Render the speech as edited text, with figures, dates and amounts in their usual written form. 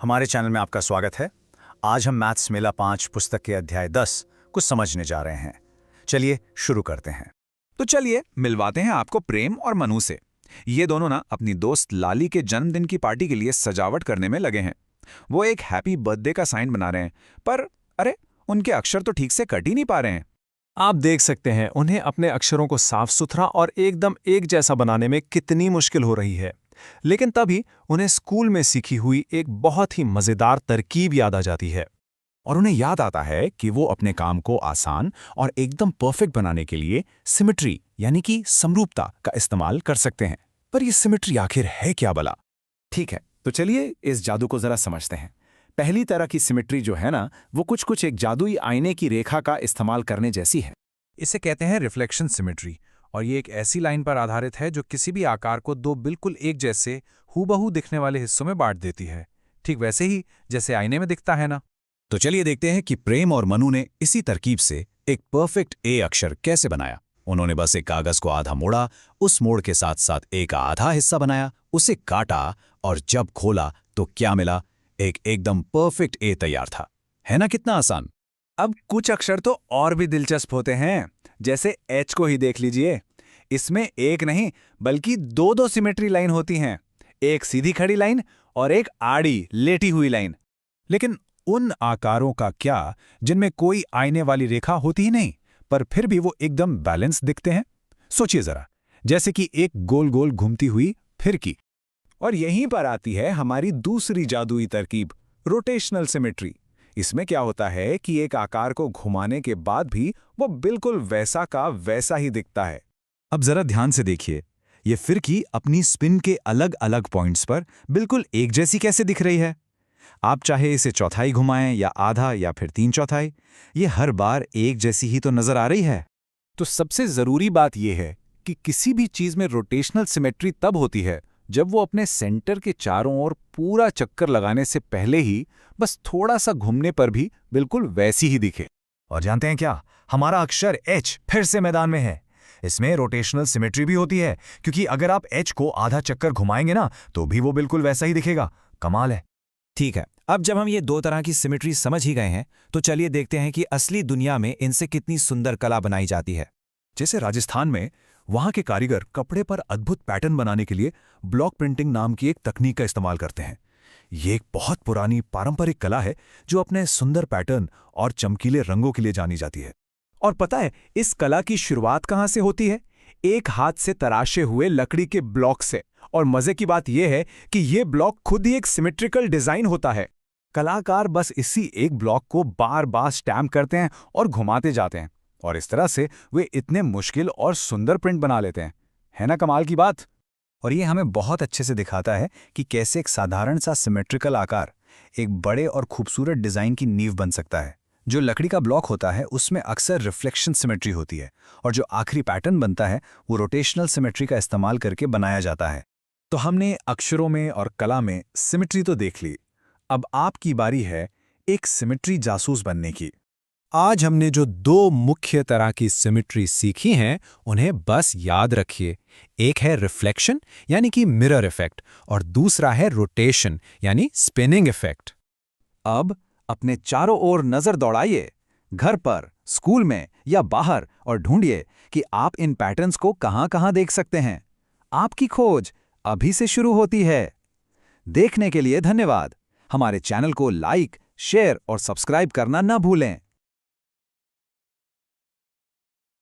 हमारे चैनल में आपका स्वागत है। आज हम मैथ्स मेला 5 पुस्तक के अध्याय 10 कुछ समझने जा रहे हैं। चलिए शुरू करते हैं। तो चलिए मिलवाते हैं आपको प्रेम और मनु से। ये दोनों ना अपनी दोस्त लाली के जन्मदिन की पार्टी के लिए सजावट करने में लगे हैं। वो एक हैप्पी बर्थडे का साइन बना रहे हैं, पर अरे उनके अक्षर तो ठीक से कट ही नहीं पा रहे हैं। आप देख सकते हैं उन्हें अपने अक्षरों को साफ सुथरा और एकदम एक जैसा बनाने में कितनी मुश्किल हो रही है। लेकिन तभी उन्हें स्कूल में सीखी हुई एक बहुत ही मजेदार तरकीब याद आ जाती है। और उन्हें याद आता है कि वो अपने काम को आसान और एकदम परफेक्ट बनाने के लिए सिमेट्री यानी कि समरूपता का इस्तेमाल कर सकते हैं। पर ये सिमेट्री आखिर है क्या भला? ठीक है, तो चलिए इस जादू को जरा समझते हैं। पहली तरह की सिमेट्री जो है ना, वो कुछ एक जादुई आईने की रेखा का इस्तेमाल करने जैसी है। इसे कहते हैं रिफ्लेक्शन सिमेट्री, और ये एक ऐसी लाइन पर आधारित है जो किसी भी आकार को दो बिल्कुल एक जैसे हूबहू दिखने वाले हिस्सों में बांट देती है, ठीक वैसे ही जैसे आईने में दिखता है ना। तो चलिए देखते हैं कि प्रेम और मनु ने इसी तरकीब से एक परफेक्ट ए अक्षर कैसे बनाया। उन्होंने बस एक कागज को आधा मोड़ा, उस मोड़ के साथ साथ एक आधा हिस्सा बनाया, उसे काटा और जब खोला तो क्या मिला? एक एकदम परफेक्ट ए तैयार था। है ना कितना आसान? अब कुछ अक्षर तो और भी दिलचस्प होते हैं, जैसे एच को ही देख लीजिए। इसमें एक नहीं बल्कि दो सिमेट्री लाइन होती हैं, एक सीधी खड़ी लाइन और एक आड़ी लेटी हुई लाइन। लेकिन उन आकारों का क्या जिनमें कोई आईने वाली रेखा होती ही नहीं, पर फिर भी वो एकदम बैलेंस दिखते हैं? सोचिए जरा, जैसे कि एक गोल गोल घूमती हुई फिरकी। और यहीं पर आती है हमारी दूसरी जादुई तरकीब, रोटेशनल सिमेट्री। इसमें क्या होता है कि एक आकार को घुमाने के बाद भी वो बिल्कुल वैसा का वैसा ही दिखता है। अब जरा ध्यान से देखिए, ये फिरकी अपनी स्पिन के अलग अलग पॉइंट्स पर बिल्कुल एक जैसी कैसे दिख रही है। आप चाहे इसे चौथाई घुमाएं या आधा या फिर 3/4, ये हर बार एक जैसी ही तो नजर आ रही है। तो सबसे जरूरी बात यह है कि किसी भी चीज में रोटेशनल सिमेट्री तब होती है जब वो अपने सेंटर के चारों ओर पूरा चक्कर लगाने से पहले ही बस थोड़ा सा घूमने पर भी बिल्कुल वैसी ही दिखे। और जानते हैं क्या, हमारा अक्षर एच फिर से मैदान में है। इसमें रोटेशनल सिमेट्री भी होती है, क्योंकि अगर आप एच को आधा चक्कर घुमाएंगे ना तो भी वो बिल्कुल वैसा ही दिखेगा। कमाल है। ठीक है, अब जब हम ये दो तरह की सिमेट्री समझ ही गए हैं, तो चलिए देखते हैं कि असली दुनिया में इनसे कितनी सुंदर कला बनाई जाती है। जैसे राजस्थान में वहां के कारीगर कपड़े पर अद्भुत पैटर्न बनाने के लिए ब्लॉक प्रिंटिंग नाम की एक तकनीक का इस्तेमाल करते हैं। ये एक बहुत पुरानी पारंपरिक कला है जो अपने सुंदर पैटर्न और चमकीले रंगों के लिए जानी जाती है। और पता है इस कला की शुरुआत कहां से होती है? एक हाथ से तराशे हुए लकड़ी के ब्लॉक से। और मजे की बात यह है कि ये ब्लॉक खुद ही एक सिमेट्रिकल डिजाइन होता है। कलाकार बस इसी एक ब्लॉक को बार बार स्टैम्प करते हैं और घुमाते जाते हैं, और इस तरह से वे इतने मुश्किल और सुंदर प्रिंट बना लेते हैं। है ना कमाल की बात? और ये हमें बहुत अच्छे से दिखाता है कि कैसे एक साधारण सा सिमेट्रिकल आकार एक बड़े और खूबसूरत डिजाइन की नींव बन सकता है। जो लकड़ी का ब्लॉक होता है उसमें अक्सर रिफ्लेक्शन सिमेट्री होती है, और जो आखिरी पैटर्न बनता है वो रोटेशनल सिमेट्री का इस्तेमाल करके बनाया जाता है। तो हमने अक्षरों में और कला में सिमेट्री तो देख ली। अब आपकी बारी है एक सिमेट्री जासूस बनने की। आज हमने जो दो मुख्य तरह की सिमेट्री सीखी हैं, उन्हें बस याद रखिए। एक है रिफ्लेक्शन यानी कि मिरर इफेक्ट, और दूसरा है रोटेशन यानी स्पिनिंग इफेक्ट। अब अपने चारों ओर नजर दौड़ाइए, घर पर, स्कूल में या बाहर, और ढूंढिए कि आप इन पैटर्न्स को कहां-कहां देख सकते हैं। आपकी खोज अभी से शुरू होती है। देखने के लिए धन्यवाद। हमारे चैनल को लाइक, शेयर और सब्सक्राइब करना न भूलें।